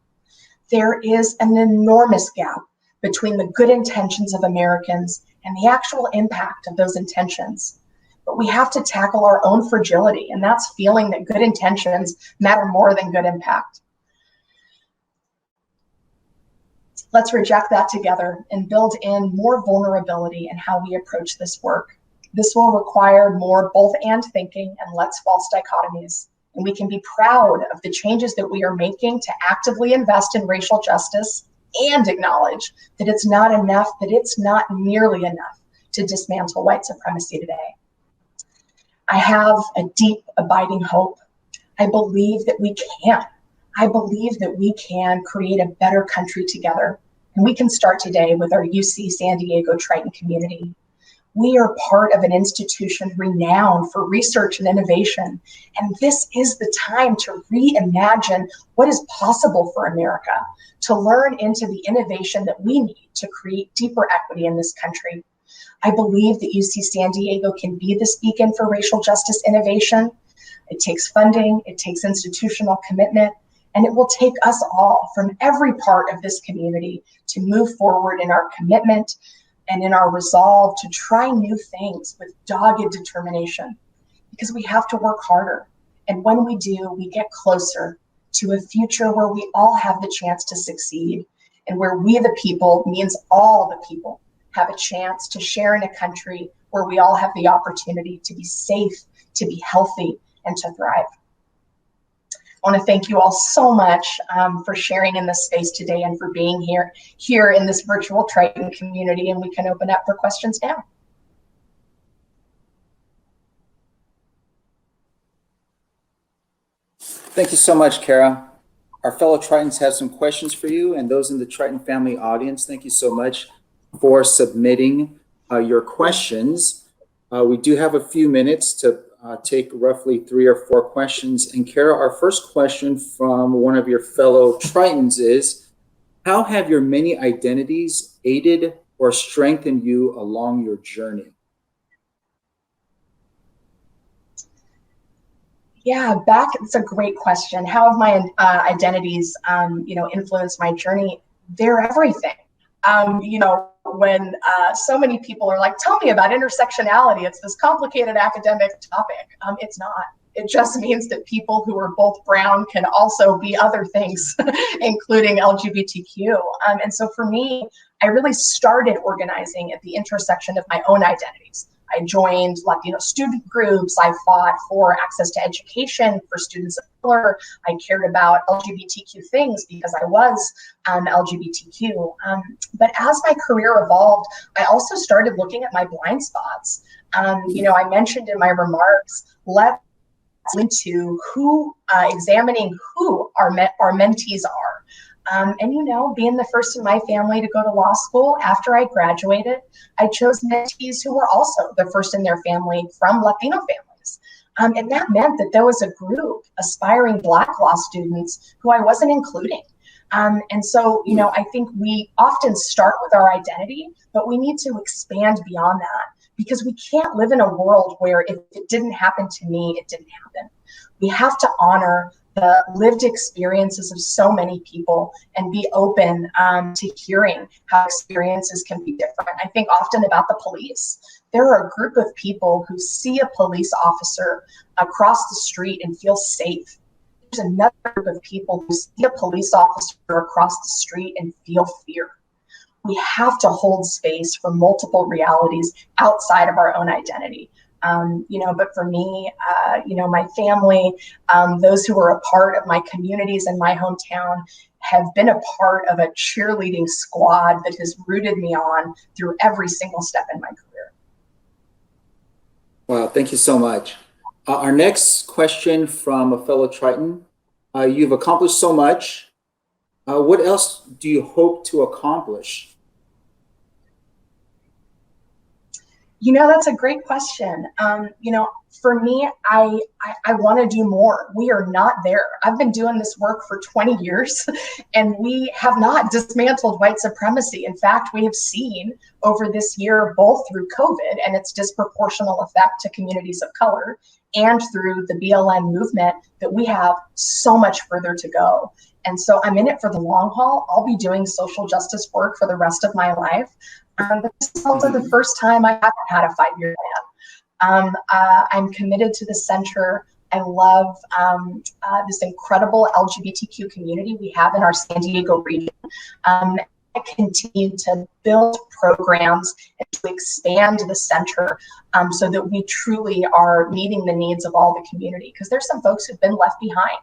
There is an enormous gap between the good intentions of Americans and the actual impact of those intentions. But we have to tackle our own fragility, and that's feeling that good intentions matter more than good impact. Let's reject that together and build in more vulnerability in how we approach this work. This will require more both and thinking and less false dichotomies. And we can be proud of the changes that we are making to actively invest in racial justice and acknowledge that it's not enough, that it's not nearly enough to dismantle white supremacy today. I have a deep, abiding hope. I believe that we can. I believe that we can create a better country together. And we can start today with our UC San Diego Triton community. We are part of an institution renowned for research and innovation. And this is the time to reimagine what is possible for America, to learn into the innovation that we need to create deeper equity in this country. I believe that UC San Diego can be this beacon for racial justice innovation. It takes funding, it takes institutional commitment, and it will take us all from every part of this community to move forward in our commitment and in our resolve to try new things with dogged determination, because we have to work harder. And when we do, we get closer to a future where we all have the chance to succeed, and where we the people means all the people have a chance to share in a country where we all have the opportunity to be safe, to be healthy, and to thrive. I want to thank you all so much for sharing in this space today and for being here in this virtual Triton community, and we can open up for questions now. Thank you so much, Cara. Our fellow Tritons have some questions for you, and those in the Triton family audience, thank you so much for submitting your questions. We do have a few minutes to take roughly 3 or 4 questions. And Cara, our first question from one of your fellow Tritons is, how have your many identities aided or strengthened you along your journey? Yeah, it's a great question. How have my identities, influenced my journey? They're everything. when so many people are like, tell me about intersectionality. It's this complicated academic topic. It's not. It just means that people who are both brown can also be other things, including LGBTQ. And so for me, I really started organizing at the intersection of my own identities. I joined Latino student groups. I fought for access to education for students of color. I cared about LGBTQ things because I was LGBTQ. But as my career evolved, I also started looking at my blind spots. I mentioned in my remarks, let's into examining who our mentees are. Being the first in my family to go to law school after I graduated, I chose mentees who were also the first in their family from Latino families. And that meant that there was a group, aspiring Black law students, who I wasn't including. I think we often start with our identity, but we need to expand beyond that, because we can't live in a world where if it didn't happen to me, it didn't happen. We have to honor the lived experiences of so many people and be open to hearing how experiences can be different. I think often about the police. There are a group of people who see a police officer across the street and feel safe. There's another group of people who see a police officer across the street and feel fear. We have to hold space for multiple realities outside of our own identity. But for me, my family, those who are a part of my communities in my hometown have been a part of a cheerleading squad that has rooted me on through every single step in my career. Wow, thank you so much. Our next question from a fellow Triton. You've accomplished so much. What else do you hope to accomplish? That's a great question. For me, I want to do more. We are not there. I've been doing this work for 20 years and we have not dismantled white supremacy. In fact, we have seen over this year, both through COVID and its disproportional effect to communities of color and through the BLM movement, that we have so much further to go. And so I'm in it for the long haul. I'll be doing social justice work for the rest of my life. But this is also the first time I haven't had a 5-year plan. I'm committed to the center. I love this incredible LGBTQ community we have in our San Diego region. I continue to build programs and to expand the center so that we truly are meeting the needs of all the community, because there's some folks who've been left behind.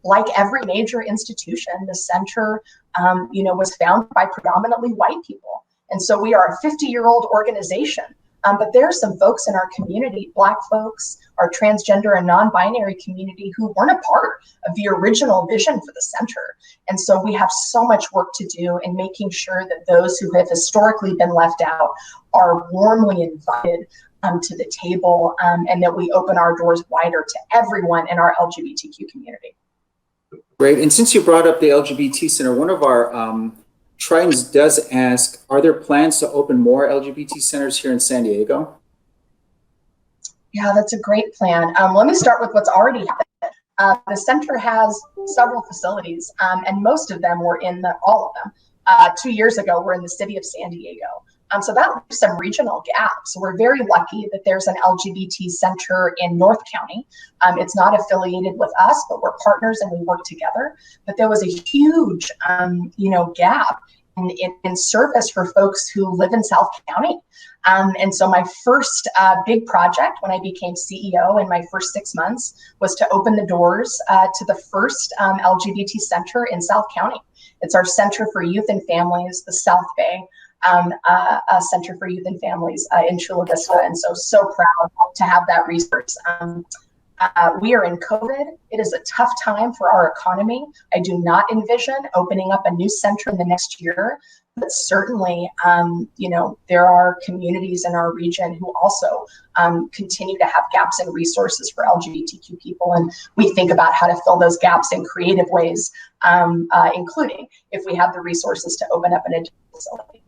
Like every major institution, the center was founded by predominantly white people. And so we are a 50-year-old organization. But there are some folks in our community, Black folks, our transgender and non-binary community, who weren't a part of the original vision for the center. And so we have so much work to do in making sure that those who have historically been left out are warmly invited to the table, and that we open our doors wider to everyone in our LGBTQ community. Great. And since you brought up the LGBT Center, one of our Tritons does ask, are there plans to open more LGBT centers here in San Diego? Yeah, that's a great plan. Let me start with what's already happened. The center has several facilities, and most of them were all of them. 2 years ago, were in the city of San Diego. So that leaves some regional gaps. We're very lucky that there's an LGBT center in North County. It's not affiliated with us, but we're partners and we work together. But there was a huge, gap in service for folks who live in South County. And so my first big project when I became CEO in my first 6 months was to open the doors to the first LGBT center in South County. It's our Center for Youth and Families, the South Bay. A Center for Youth and Families in Chula Vista, and so proud to have that resource. We are in COVID. It is a tough time for our economy. I do not envision opening up a new center in the next year, but certainly, there are communities in our region who also continue to have gaps in resources for LGBTQ people, and we think about how to fill those gaps in creative ways, including if we have the resources to open up an additional facility.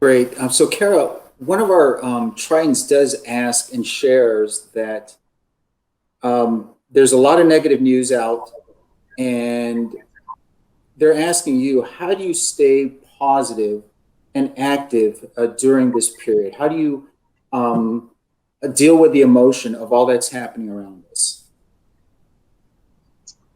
Great. So Cara, one of our Tritons does ask and shares that there's a lot of negative news out, and they're asking you, how do you stay positive and active during this period? How do you deal with the emotion of all that's happening around us?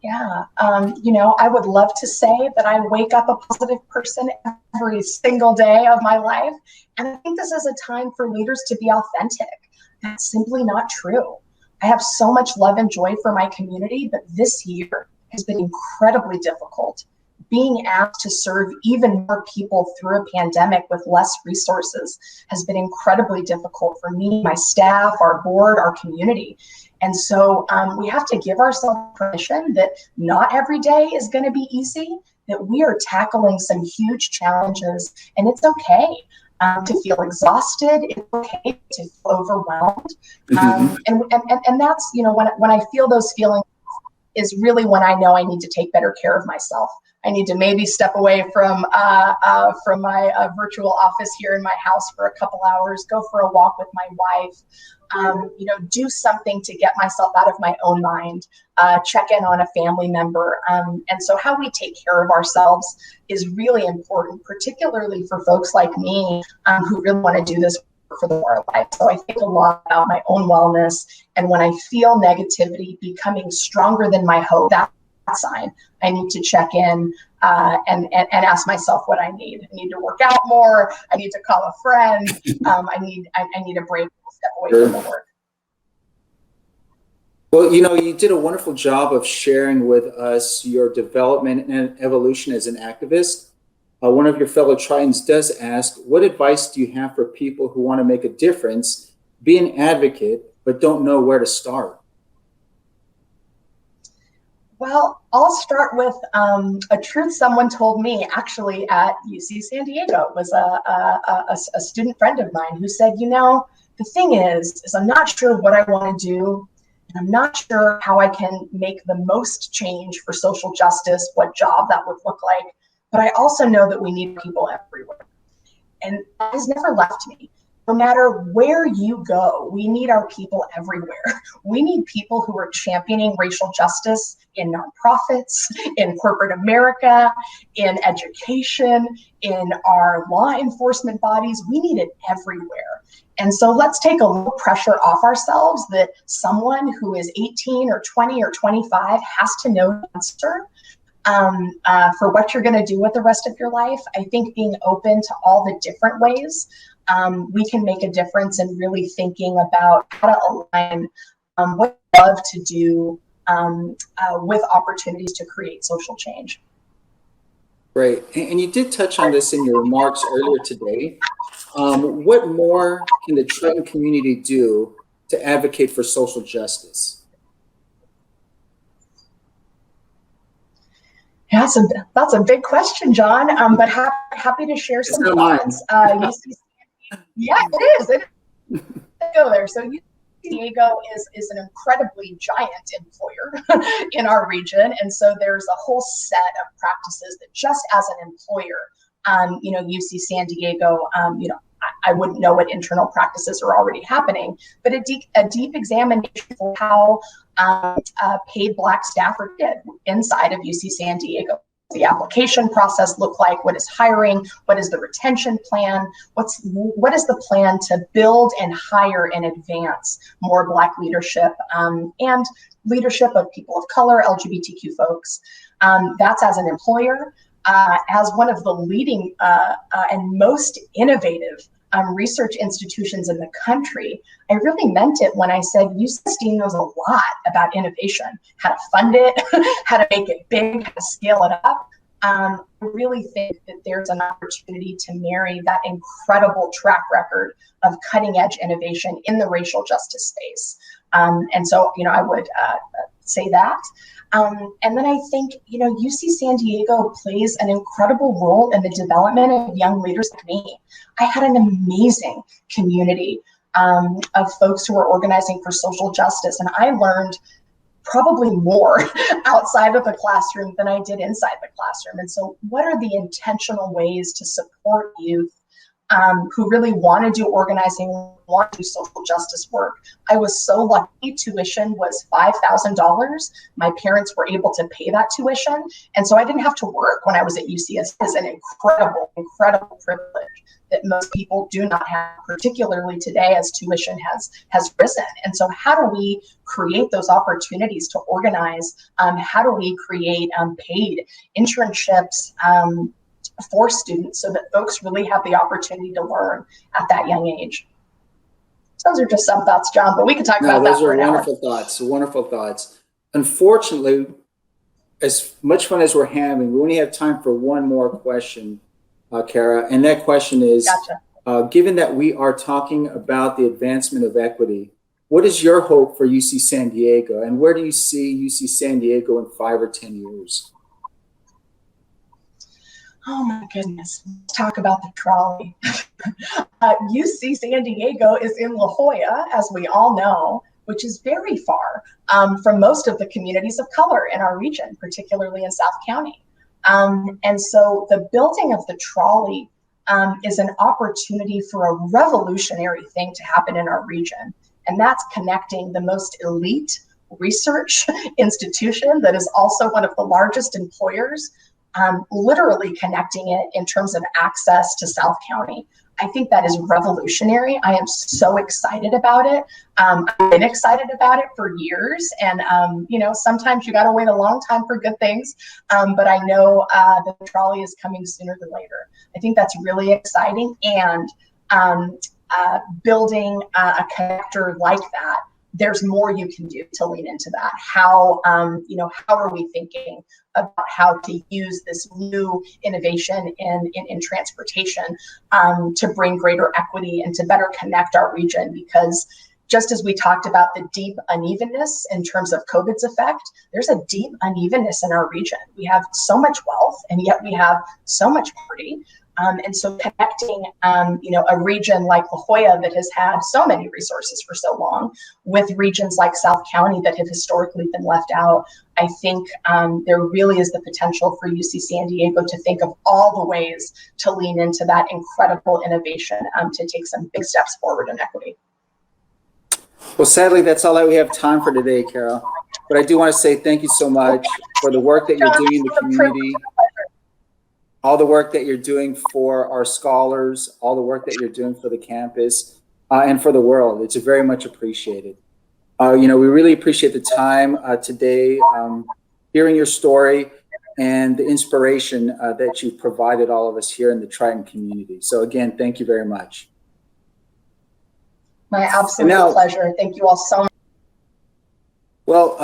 Yeah, I would love to say that I wake up a positive person every single day of my life. And I think this is a time for leaders to be authentic. That's simply not true. I have so much love and joy for my community, but this year has been incredibly difficult. Being asked to serve even more people through a pandemic with less resources has been incredibly difficult for me, my staff, our board, our community. And so we have to give ourselves permission that not every day is going to be easy, that we are tackling some huge challenges, and it's okay to feel exhausted. It's okay to feel overwhelmed. And that's, when I feel those feelings is really when I know I need to take better care of myself. I need to maybe step away from my virtual office here in my house for a couple hours, go for a walk with my wife, do something to get myself out of my own mind, check in on a family member. And so how we take care of ourselves is really important, particularly for folks like me who really want to do this for the more life. So I think a lot about my own wellness, and when I feel negativity becoming stronger than my hope, that's a sign I need to check in and ask myself what I need. I need to work out more. I need to call a friend. I need a break, step away from the work. Well, you did a wonderful job of sharing with us your development and evolution as an activist. One of your fellow Tritons does ask, what advice do you have for people who want to make a difference, be an advocate, but don't know where to start? Well, I'll start with a truth someone told me actually at UC San Diego. It was a student friend of mine who said, the thing is I'm not sure what I want to do, and I'm not sure how I can make the most change for social justice, what job that would look like. But I also know that we need people everywhere. And that has never left me. No matter where you go, we need our people everywhere. We need people who are championing racial justice in nonprofits, in corporate America, in education, in our law enforcement bodies. We need it everywhere. And so let's take a little pressure off ourselves that someone who is 18 or 20 or 25 has to know the answer for what you're going to do with the rest of your life. I think being open to all the different ways we can make a difference in really thinking about how to align what we love to do with opportunities to create social change. Great. And you did touch on this in your remarks earlier today. What more can the Triton community do to advocate for social justice? Yeah, that's a big question, John. But happy to share some thoughts. Yeah, it is. It is. Go there. So UC San Diego is an incredibly giant employer in our region, and so there's a whole set of practices that just as an employer, UC San Diego, I wouldn't know what internal practices are already happening, but a deep examination for how paid Black staff are treated inside of UC San Diego. The application process look like? What is hiring? What is the retention plan? What is the plan to build and hire and advance more Black leadership and leadership of people of color, LGBTQ folks? That's as an employer. As one of the leading and most innovative research institutions in the country, I really meant it when I said UC knows a lot about innovation, how to fund it, how to make it big, how to scale it up. I really think that there's an opportunity to marry that incredible track record of cutting edge innovation in the racial justice space. And so, I would say that. And then I think, UC San Diego plays an incredible role in the development of young leaders like me. I had an amazing community of folks who were organizing for social justice, and I learned probably more outside of the classroom than I did inside the classroom. And so what are the intentional ways to support youth who really want to do organizing, want to do social justice work. I was so lucky. Tuition was $5,000. My parents were able to pay that tuition. And so I didn't have to work when I was at UCS. It's an incredible, incredible privilege that most people do not have, particularly today as tuition has risen. And so how do we create those opportunities to organize? How do we create paid internships for students so that folks really have the opportunity to learn at that young age? So those are just some thoughts, John, but we can talk about that for an hour. Those are wonderful thoughts. Unfortunately, as much fun as we're having, we only have time for one more question, Cara, and that question is, Gotcha. Given that we are talking about the advancement of equity, what is your hope for UC San Diego, and where do you see UC San Diego in 5 or 10 years? Oh my goodness, let's talk about the trolley. UC San Diego is in La Jolla, as we all know, which is very far from most of the communities of color in our region, particularly in South County. And so the building of the trolley is an opportunity for a revolutionary thing to happen in our region. And that's connecting the most elite research institution that is also one of the largest employers, literally connecting it in terms of access to South County. I think that is revolutionary. I am so excited about it. I've been excited about it for years. And, sometimes you got to wait a long time for good things. But I know the trolley is coming sooner than later. I think that's really exciting. And building a connector like that, there's more you can do to lean into that. How are we thinking about how to use this new innovation in transportation to bring greater equity and to better connect our region? Because just as we talked about the deep unevenness in terms of COVID's effect, there's a deep unevenness in our region. We have so much wealth, and yet we have so much poverty. And so connecting, a region like La Jolla that has had so many resources for so long with regions like South County that have historically been left out, I think there really is the potential for UC San Diego to think of all the ways to lean into that incredible innovation to take some big steps forward in equity. Well, sadly, that's all that we have time for today, Cara. But I do want to say thank you so much for the work that you're doing in the community, all the work that you're doing for our scholars, all the work that you're doing for the campus and for the world. It's very much appreciated. We really appreciate the time today, hearing your story and the inspiration that you've provided all of us here in the Triton community. So again, thank you very much. My absolute pleasure. Thank you all so much. Well,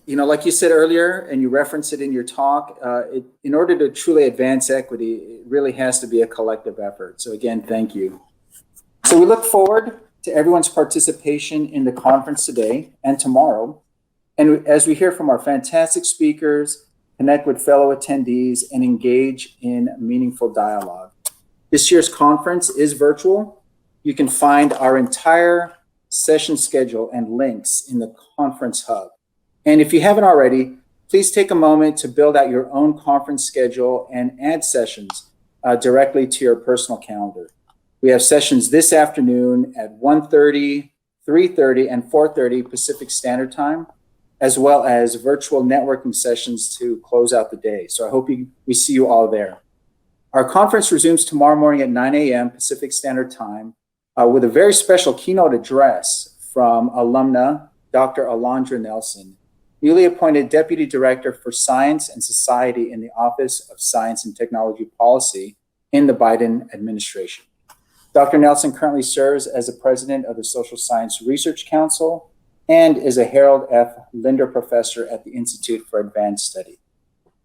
like you said earlier, and you referenced it in your talk, in order to truly advance equity, it really has to be a collective effort. So again, thank you. So we look forward to everyone's participation in the conference today and tomorrow. And as we hear from our fantastic speakers, connect with fellow attendees, and engage in meaningful dialogue. This year's conference is virtual. You can find our entire session schedule and links in the conference hub. And if you haven't already, please take a moment to build out your own conference schedule and add sessions directly to your personal calendar. We have sessions this afternoon at 1:30, 3:30, and 4:30 Pacific Standard Time, as well as virtual networking sessions to close out the day. So I hope we see you all there. Our conference resumes tomorrow morning at 9 a.m. Pacific Standard Time with a very special keynote address from alumna Dr. Alondra Nelson, newly appointed Deputy Director for Science and Society in the Office of Science and Technology Policy in the Biden administration. Dr. Nelson currently serves as the President of the Social Science Research Council and is a Harold F. Linder Professor at the Institute for Advanced Study.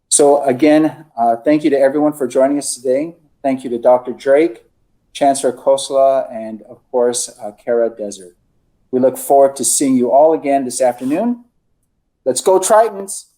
So again, thank you to everyone for joining us today. Thank you to Dr. Drake, Chancellor Khosla, and of course, Cara Desert. We look forward to seeing you all again this afternoon. Let's go Tritons.